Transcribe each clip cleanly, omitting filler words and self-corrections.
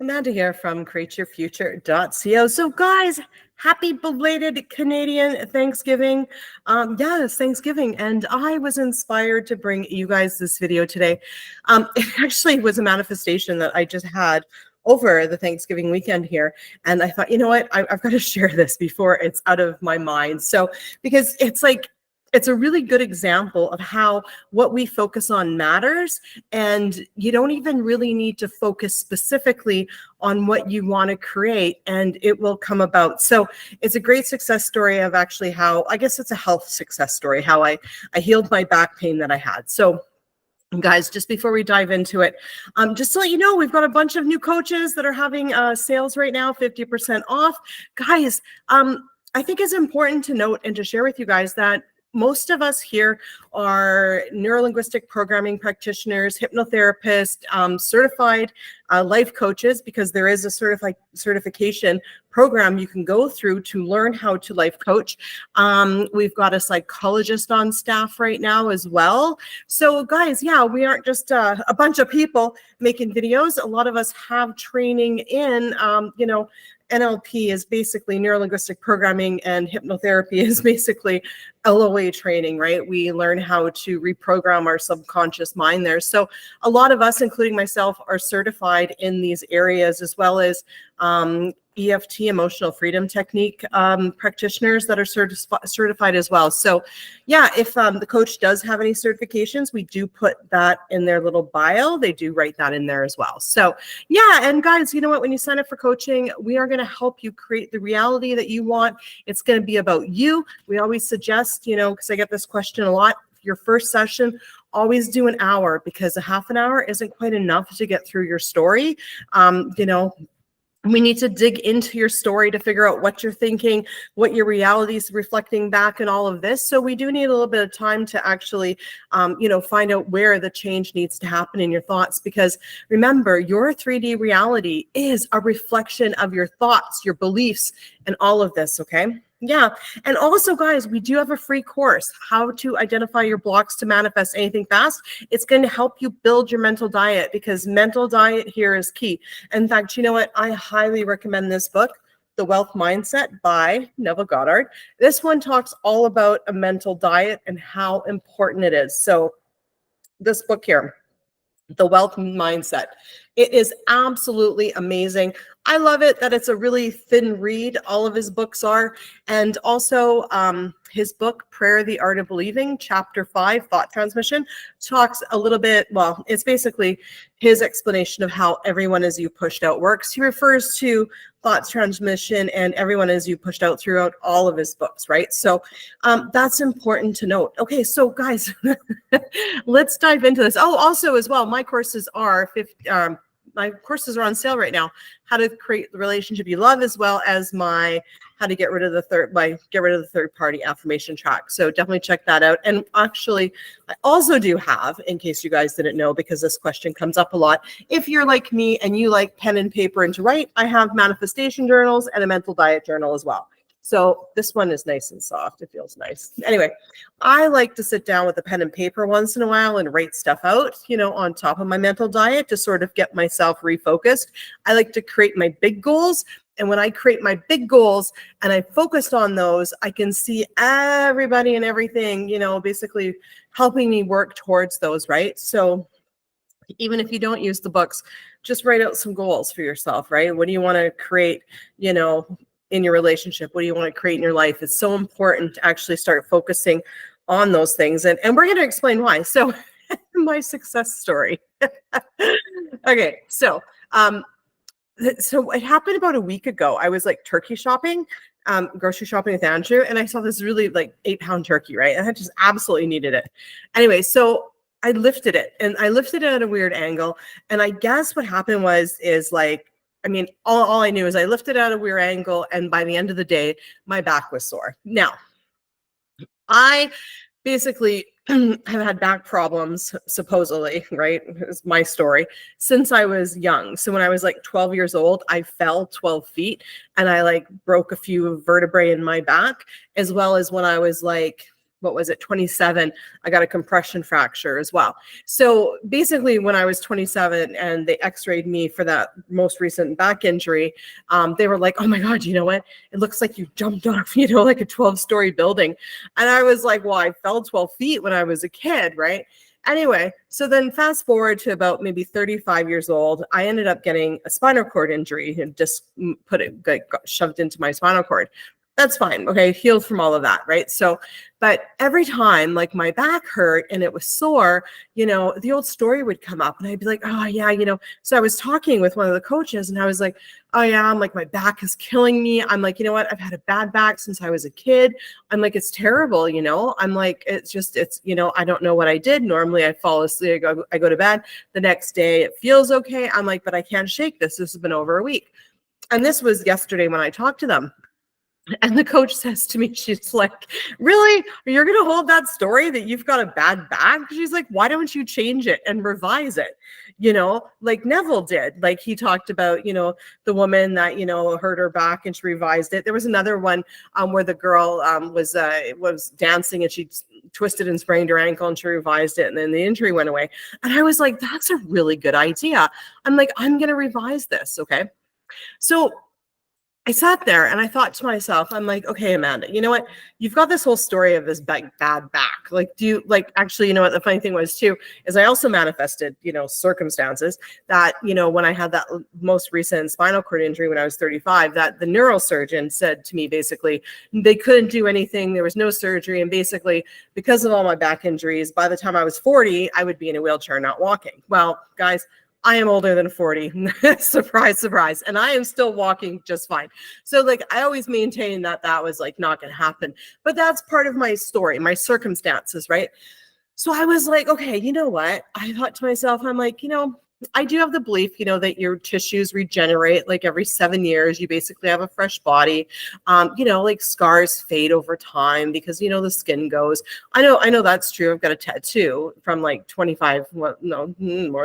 Amanda here from createyourfuture.co. So guys, happy belated Canadian Thanksgiving. Yes, Thanksgiving. And I was inspired to bring you guys this video today. It actually was a manifestation that I just had over the Thanksgiving weekend here. And I thought, you know what, I've got to share this before it's out of my mind. So, because it's a really good example of how what we focus on matters, and you don't even really need to focus specifically on what you want to create, and it will come about. So it's a great success story of actually how, I guess it's a health success story, how I healed my back pain that I had. So guys, just before we dive into it, just to let you know, we've got a bunch of new coaches that are having sales right now, 50% off. Guys, I think it's important to note and to share with you guys that most of us here are neurolinguistic programming practitioners, hypnotherapists, certified life coaches, because there is a certification program you can go through to learn how to life coach. We've got a psychologist on staff right now as well. So guys, yeah, we aren't just a bunch of people making videos. A lot of us have training in, NLP is basically neuro-linguistic programming, and hypnotherapy is basically LOA training, right? We learn how to reprogram our subconscious mind there. So a lot of us, including myself, are certified in these areas, as well as EFT, emotional freedom technique practitioners that are certified as well. So yeah, if the coach does have any certifications, we do put that in their little bio. They do write that in there as well. So yeah, and guys, you know what? When you sign up for coaching, we are going to help you create the reality that you want. It's going to be about you. We always suggest, because I get this question a lot, your first session, always do an hour, because a half an hour isn't quite enough to get through your story. We need to dig into your story to figure out what you're thinking, what your reality is reflecting back, and all of this. So we do need a little bit of time to actually, find out where the change needs to happen in your thoughts. Because remember, your 3D reality is a reflection of your thoughts, your beliefs, and all of this, okay? Yeah. And also, guys, we do have a free course, how to identify your blocks to manifest anything fast. It's going to help you build your mental diet, because mental diet here is key. In fact, you know what? I highly recommend this book, The Wealth Mindset by Neville Goddard. This one talks all about a mental diet and how important it is. So this book here, The Wealth Mindset, it is absolutely amazing. I love it that it's a really thin read. All of his books are. And also his book, Prayer, the Art of Believing, Chapter 5, Thought Transmission, talks a little bit, well, it's basically his explanation of how everyone as you pushed out works. He refers to thought transmission and everyone as you pushed out throughout all of his books, right? So that's important to note. Okay, so guys, let's dive into this. Oh, also as well, my courses are on sale right now. How to create the relationship you love, as well as my how to get rid of the third party affirmation track. So definitely check that out. And actually, I also do have, in case you guys didn't know, because this question comes up a lot, if you're like me and you like pen and paper and to write, I have manifestation journals and a mental diet journal as well. So this one is nice and soft. It feels nice. Anyway, I like to sit down with a pen and paper once in a while and write stuff out, on top of my mental diet to sort of get myself refocused. I like to create my big goals. And when I create my big goals and I focused on those, I can see everybody and everything, basically helping me work towards those, right? So even if you don't use the books, just write out some goals for yourself, right? What do you want to create, in your relationship? What do you want to create in your life? It's so important to actually start focusing on those things. And we're going to explain why. So my success story. Okay. So it happened about a week ago. I was like turkey shopping, grocery shopping with Andrea, and I saw this really 8-pound turkey, right? And I just absolutely needed it. Anyway, so I lifted it, and I lifted it at a weird angle. And I guess what happened all I knew is I lifted at a weird angle, and by the end of the day, my back was sore. Now, I basically have had back problems, supposedly, right? It's my story, since I was young. So when I was 12 years old, I fell 12 feet and I broke a few vertebrae in my back, as well as when I was what was it, 27, I got a compression fracture as well. So basically when I was 27 and they x-rayed me for that most recent back injury, they were like, oh my God, you know what? It looks like you jumped off, like a 12-story building. And I was like, well, I fell 12 feet when I was a kid, right? Anyway, so then fast forward to about maybe 35 years old, I ended up getting a spinal cord injury and just got shoved into my spinal cord. That's fine. Okay. Healed from all of that. Right. So, but every time like my back hurt and it was sore, the old story would come up and I'd be like, oh yeah, so I was talking with one of the coaches and I was like, oh yeah, I'm like, my back is killing me. I'm like, you know what? I've had a bad back since I was a kid. I'm like, it's terrible. I'm like, it's I don't know what I did. Normally I fall asleep, I go to bed the next day. It feels okay. I'm like, but I can't shake this. This has been over a week. And this was yesterday when I talked to them. And the coach says to me, she's like, really? You're going to hold that story that you've got a bad back? She's like, why don't you change it and revise it? Like Neville did. Like he talked about, the woman that, hurt her back and she revised it. There was another one where the girl was dancing and she twisted and sprained her ankle and she revised it. And then the injury went away. And I was like, that's a really good idea. I'm like, I'm going to revise this. Okay. So I sat there and I thought to myself, I'm like, okay, Amanda, you know what? You've got this whole story of this bad back. Like, actually, you know what? The funny thing was too, is I also manifested, circumstances that, when I had that most recent spinal cord injury when I was 35, that the neurosurgeon said to me, basically, they couldn't do anything. There was no surgery. And basically, because of all my back injuries, by the time I was 40, I would be in a wheelchair, not walking. Well, guys, I am older than 40. Surprise, surprise. And I am still walking just fine. So like, I always maintain that was like not going to happen, but that's part of my story, my circumstances. Right. So I was like, okay, you know what? I thought to myself, I'm like, I do have the belief, that your tissues regenerate like every 7 years. You basically have a fresh body. Like scars fade over time because, the skin goes. I know that's true. I've got a tattoo from like 25, more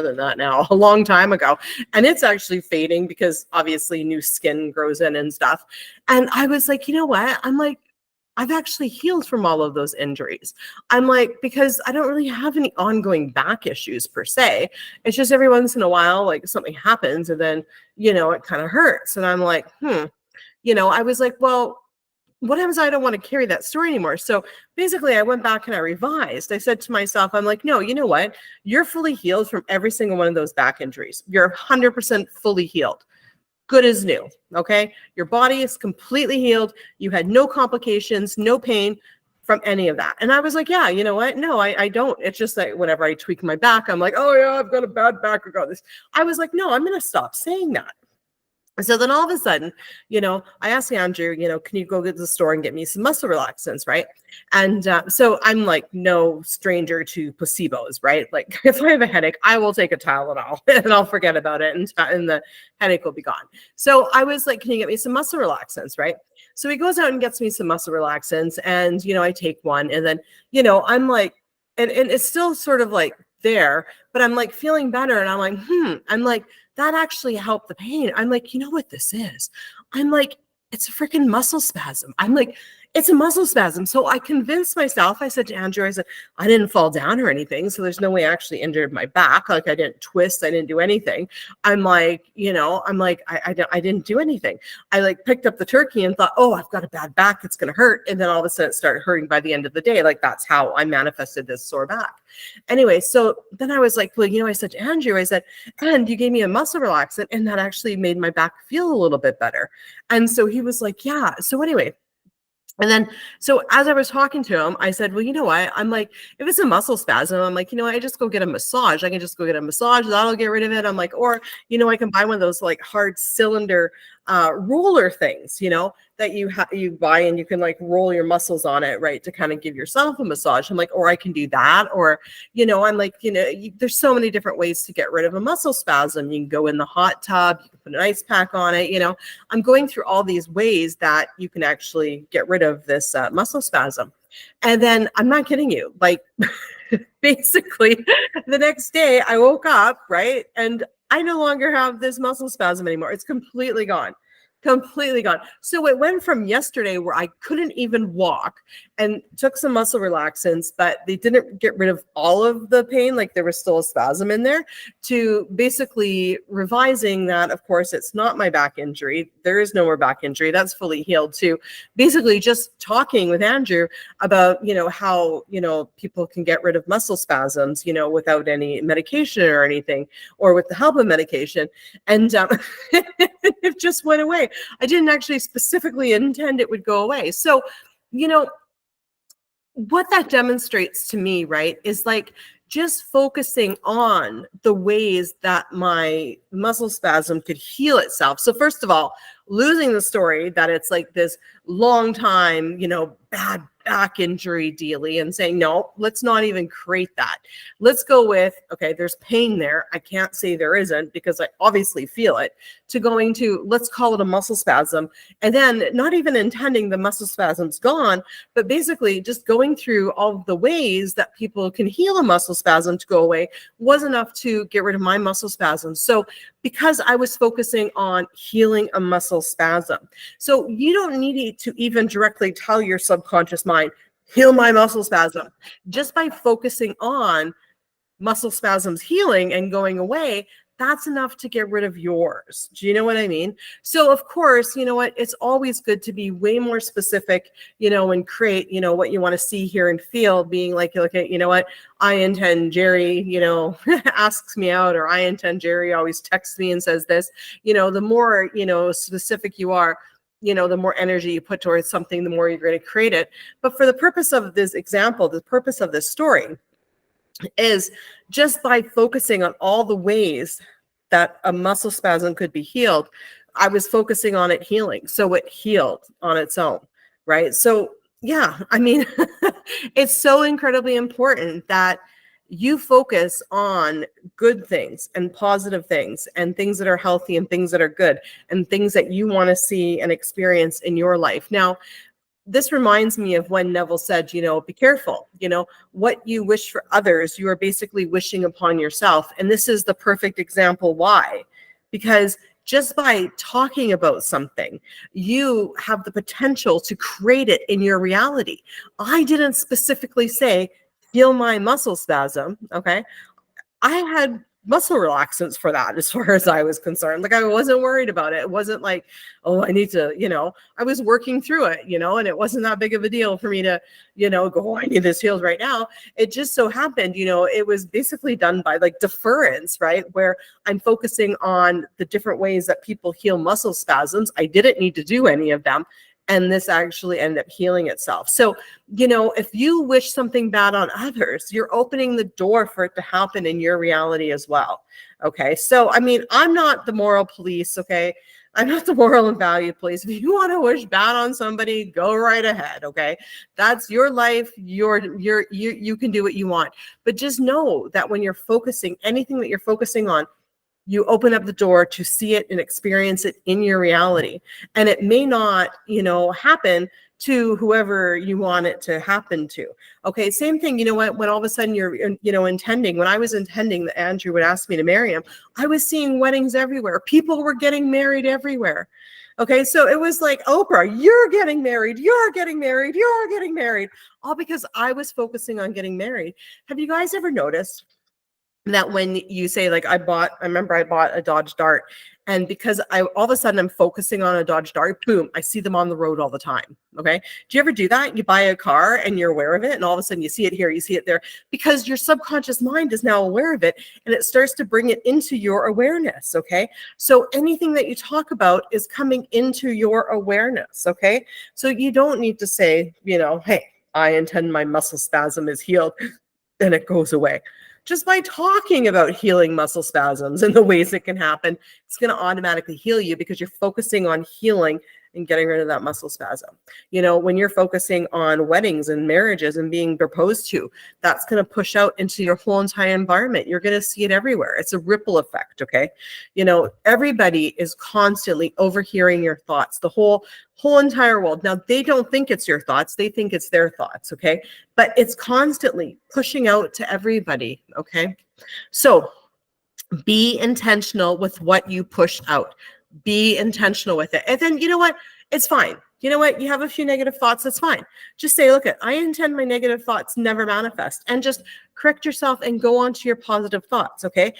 than that now, a long time ago. And it's actually fading because obviously new skin grows in and stuff. And I was like, you know what? I'm like, I've actually healed from all of those injuries. I'm like, because I don't really have any ongoing back issues per se. It's just every once in a while, like something happens and then, it kind of hurts. And I'm like, I was like, well, what happens? I don't want to carry that story anymore. So basically I went back and I revised. I said to myself, I'm like, no, you know what? You're fully healed from every single one of those back injuries. You're 100% fully healed. Good as new. Okay. Your body is completely healed. You had no complications, no pain from any of that. And I was like, yeah, you know what? No, I don't. It's just that whenever I tweak my back, I'm like, oh yeah, I've got a bad back. I got this. I was like, no, I'm going to stop saying that. So then all of a sudden, I asked Andrew, can you go to the store and get me some muscle relaxants, right? And so I'm like no stranger to placebos, right? Like if I have a headache, I will take a Tylenol and I'll forget about it and the headache will be gone. So I was like, can you get me some muscle relaxants, right? So he goes out and gets me some muscle relaxants and, I take one and then, I'm like, and it's still sort of like there, but I'm like feeling better. And I'm like, I'm like, that actually helped the pain. I'm like, you know what this is? I'm like, it's a freaking muscle spasm. I'm like, it's a muscle spasm. So I convinced myself, I said to Andrea, I said, I didn't fall down or anything. So there's no way I actually injured my back. Like I didn't twist. I didn't do anything. I'm like, I didn't do anything. I like picked up the turkey and thought, oh, I've got a bad back. It's going to hurt. And then all of a sudden it started hurting by the end of the day. Like that's how I manifested this sore back. Anyway, so then I was like, well, I said to Andrew, I said, and you gave me a muscle relaxant and that actually made my back feel a little bit better. And so he was like, yeah. So anyway, and then, so as I was talking to him, I said, well, you know what? I'm like, if it's a muscle spasm, I'm like, I just go get a massage. I can just go get a massage. That'll get rid of it. I'm like, or, I can buy one of those like hard cylinder roller things, that you buy and you can like roll your muscles on it, right? To kind of give yourself a massage. I'm like, or I can do that. Or, I'm like, there's so many different ways to get rid of a muscle spasm. You can go in the hot tub, you can put an ice pack on it. I'm going through all these ways that you can actually get rid of this muscle spasm. And then I'm not kidding you, like basically the next day I woke up, right? And I no longer have this muscle spasm anymore. It's completely gone. Completely gone. So it went from yesterday where I couldn't even walk and took some muscle relaxants, but they didn't get rid of all of the pain, like there was still a spasm in there, to basically revising that, of course, it's not my back injury. There is no more back injury. That's fully healed, to basically just talking with Andrew about, how, people can get rid of muscle spasms, without any medication or anything, or with the help of medication. And it just went away. I didn't actually specifically intend it would go away. So, what that demonstrates to me, right, is like just focusing on the ways that my muscle spasm could heal itself. So first of all, losing the story that it's like this long time, bad back injury dealy, and saying, no, let's not even create that. Let's go with, okay, there's pain there. I can't say there isn't because I obviously feel it, to going to, let's call it a muscle spasm. And then not even intending the muscle spasm's gone, but basically just going through all of the ways that people can heal a muscle spasm to go away was enough to get rid of my muscle spasm. So because I was focusing on healing a muscle spasm. So you don't need to even directly tell your subconscious mind, heal my muscle spasm. Just by focusing on muscle spasms healing and going away, that's enough to get rid of yours. Do you know what I mean? So of course, you know what, it's always good to be way more specific, and create, what you want to see, hear, and feel, being like, okay, you know what, I intend Jerry, asks me out, or I intend Jerry always texts me and says this, the more, specific you are, the more energy you put towards something, the more you're going to create it. But for the purpose of this example, the purpose of this story is just by focusing on all the ways that a muscle spasm could be healed, I was focusing on it healing. So it healed on its own, right? So yeah, I mean, it's so incredibly important that you focus on good things and positive things and things that are healthy and things that are good and things that you want to see and experience in your life. Now, this reminds me of when Neville said, be careful, what you wish for others, you are basically wishing upon yourself. And this is the perfect example why. Because just by talking about something, you have the potential to create it in your reality. I didn't specifically say, feel my muscle spasm, okay? I had muscle relaxants for that as far as I was concerned. Like, I wasn't worried about it. It wasn't like, oh, I need to, I was working through it, and it wasn't that big of a deal for me to, go, oh, I need this healed right now. It just so happened, it was basically done by like deference, right? Where I'm focusing on the different ways that people heal muscle spasms. I didn't need to do any of them. And this actually ended up healing itself. So, if you wish something bad on others, you're opening the door for it to happen in your reality as well. Okay. So, I mean, I'm not the moral police. Okay. I'm not the moral and value police. If you want to wish bad on somebody, go right ahead. Okay. That's your life. You can do what you want, but just know that when you're focusing, anything that you're focusing on, you open up the door to see it and experience it in your reality. And it may not, happen to whoever you want it to happen to. Okay, same thing, when all of a sudden you're, intending, when I was intending that Andrew would ask me to marry him, I was seeing weddings everywhere. People were getting married everywhere. Okay, so it was like, Oprah, you're getting married, you're getting married, you're getting married, all because I was focusing on getting married. Have you guys ever noticed that when you say, like, I remember I bought a Dodge Dart, and because all of a sudden I'm focusing on a Dodge Dart, boom, I see them on the road all the time. Okay. Do you ever do that? You buy a car and you're aware of it, and all of a sudden you see it here, you see it there, because your subconscious mind is now aware of it, and it starts to bring it into your awareness. Okay. So anything that you talk about is coming into your awareness. Okay. So you don't need to say, hey, I intend my muscle spasm is healed, and it goes away. Just by talking about healing muscle spasms and the ways it can happen, it's going to automatically heal you because you're focusing on healing and getting rid of that muscle spasm. When you're focusing on weddings and marriages and being proposed to, that's going to push out into your whole entire environment. You're going to see it everywhere. It's a ripple effect. Okay. Everybody is constantly overhearing your thoughts, the whole entire world. Now, they don't think it's your thoughts. They think it's their thoughts. Okay. But it's constantly pushing out to everybody. Okay. So be intentional with what you push out. Be intentional with it. And then, you know what? It's fine. You know what? You have a few negative thoughts. That's fine. Just say, look, I intend my negative thoughts never manifest, and just correct yourself and go on to your positive thoughts. Okay.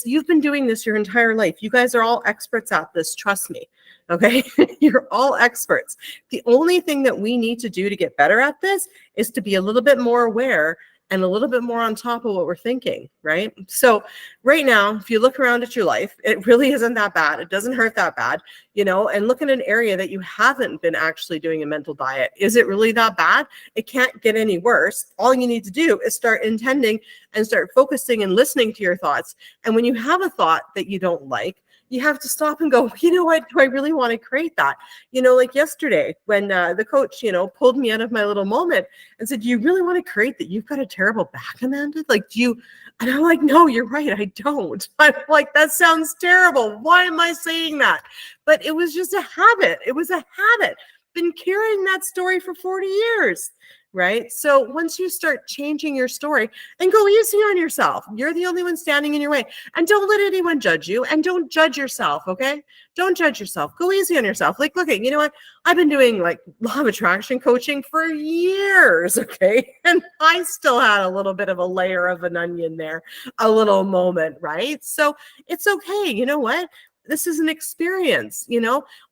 You've been doing this your entire life. You guys are all experts at this. Trust me. Okay. You're all experts. The only thing that we need to do to get better at this is to be a little bit more aware and a little bit more on top of what we're thinking, right? So right now, if you look around at your life, it really isn't that bad. It doesn't hurt that bad, and look at an area that you haven't been actually doing a mental diet. Is it really that bad? It can't get any worse. All you need to do is start intending and start focusing and listening to your thoughts. And when you have a thought that you don't like, you have to stop and go, you know what, do I really want to create that? Like yesterday when the coach, pulled me out of my little moment and said, do you really want to create that? You've got a terrible back, Amanda? Like, and I'm like, no, you're right. I don't. I'm like, that sounds terrible. Why am I saying that? But it was just a habit. It was a habit. Been carrying that story for 40 years. Right? So once you start changing your story, and go easy on yourself. You're the only one standing in your way. And don't let anyone judge you, and don't judge yourself. Okay. Don't judge yourself. Go easy on yourself. Like, look, you know what? I've been doing like law of attraction coaching for years. Okay. And I still had a little bit of a layer of an onion there, a little moment. Right. So it's okay. You know what? This is an experience.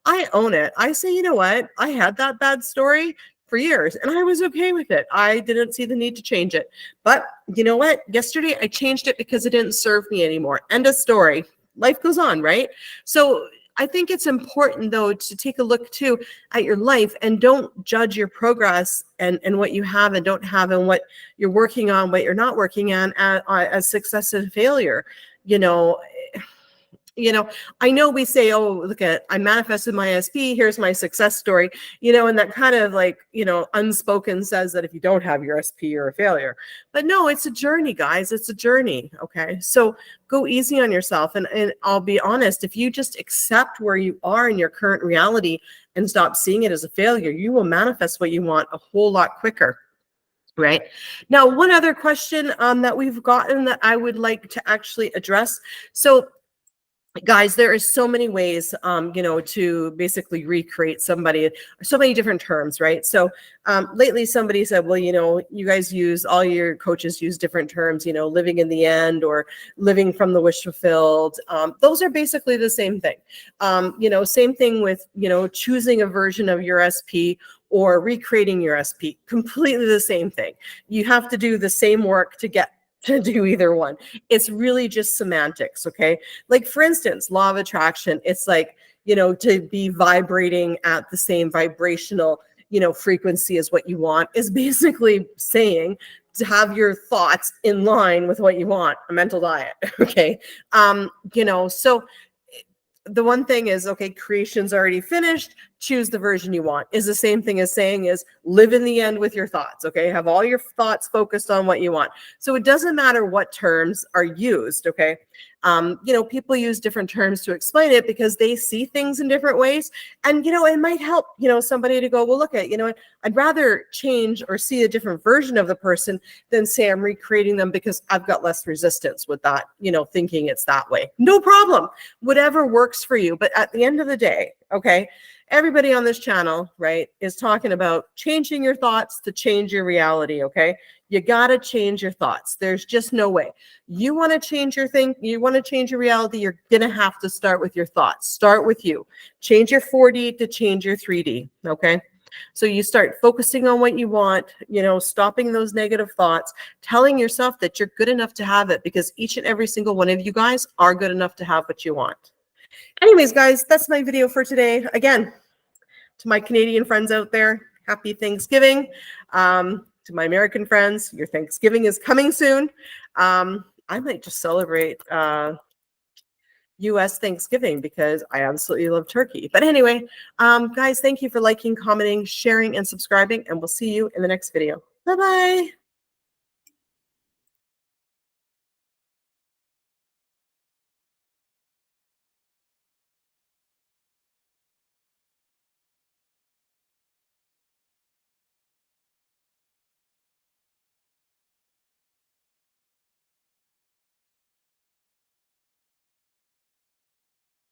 I own it. I say, you know what? I had that bad story for years, and I was okay with it. I didn't see the need to change it. But you know what? Yesterday, I changed it because it didn't serve me anymore. End of story. Life goes on, right? So I think it's important, though, to take a look, too, at your life and don't judge your progress and what you have and don't have and what you're working on, what you're not working on as success and failure. I know we say, oh, look I manifested my SP, here's my success story, and that kind of like, unspoken says that if you don't have your SP, you're a failure. But no, it's a journey, guys. It's a journey. Okay. So go easy on yourself. And I'll be honest, if you just accept where you are in your current reality and stop seeing it as a failure, you will manifest what you want a whole lot quicker. Right. Now, one other question that we've gotten that I would like to actually address. So guys, there is so many ways, to basically recreate somebody, so many different terms, right? So lately somebody said, well, you guys all your coaches use different terms, living in the end or living from the wish fulfilled. Those are basically the same thing. Same thing with, choosing a version of your SP or recreating your SP, completely the same thing. You have to do the same work to do either one. It's really just semantics. Okay. Like for instance, law of attraction, it's like, to be vibrating at the same vibrational, frequency as what you want is basically saying to have your thoughts in line with what you want, a mental diet. Okay. So the one thing is, okay, creation's already finished. Choose the version you want is the same thing as saying is live in the end with your thoughts. Okay. Have all your thoughts focused on what you want. So it doesn't matter what terms are used. Okay. People use different terms to explain it because they see things in different ways. And, it might help, somebody to go, well, look at, I'd rather change or see a different version of the person than say I'm recreating them because I've got less resistance with that, thinking it's that way. No problem. Whatever works for you. But at the end of the day, okay, everybody on this channel, right, is talking about changing your thoughts to change your reality. Okay. You got to change your thoughts. There's just no way. You want to change you want to change your reality. You're going to have to start with your thoughts. Start with you. Change your 4D to change your 3D. Okay. So you start focusing on what you want, stopping those negative thoughts, telling yourself that you're good enough to have it because each and every single one of you guys are good enough to have what you want. Anyways, guys, that's my video for today. Again, to my Canadian friends out there, happy Thanksgiving. To my American friends, your Thanksgiving is coming soon. I might just celebrate US Thanksgiving because I absolutely love turkey. But anyway, guys, thank you for liking, commenting, sharing, and subscribing, and we'll see you in the next video. Bye-bye.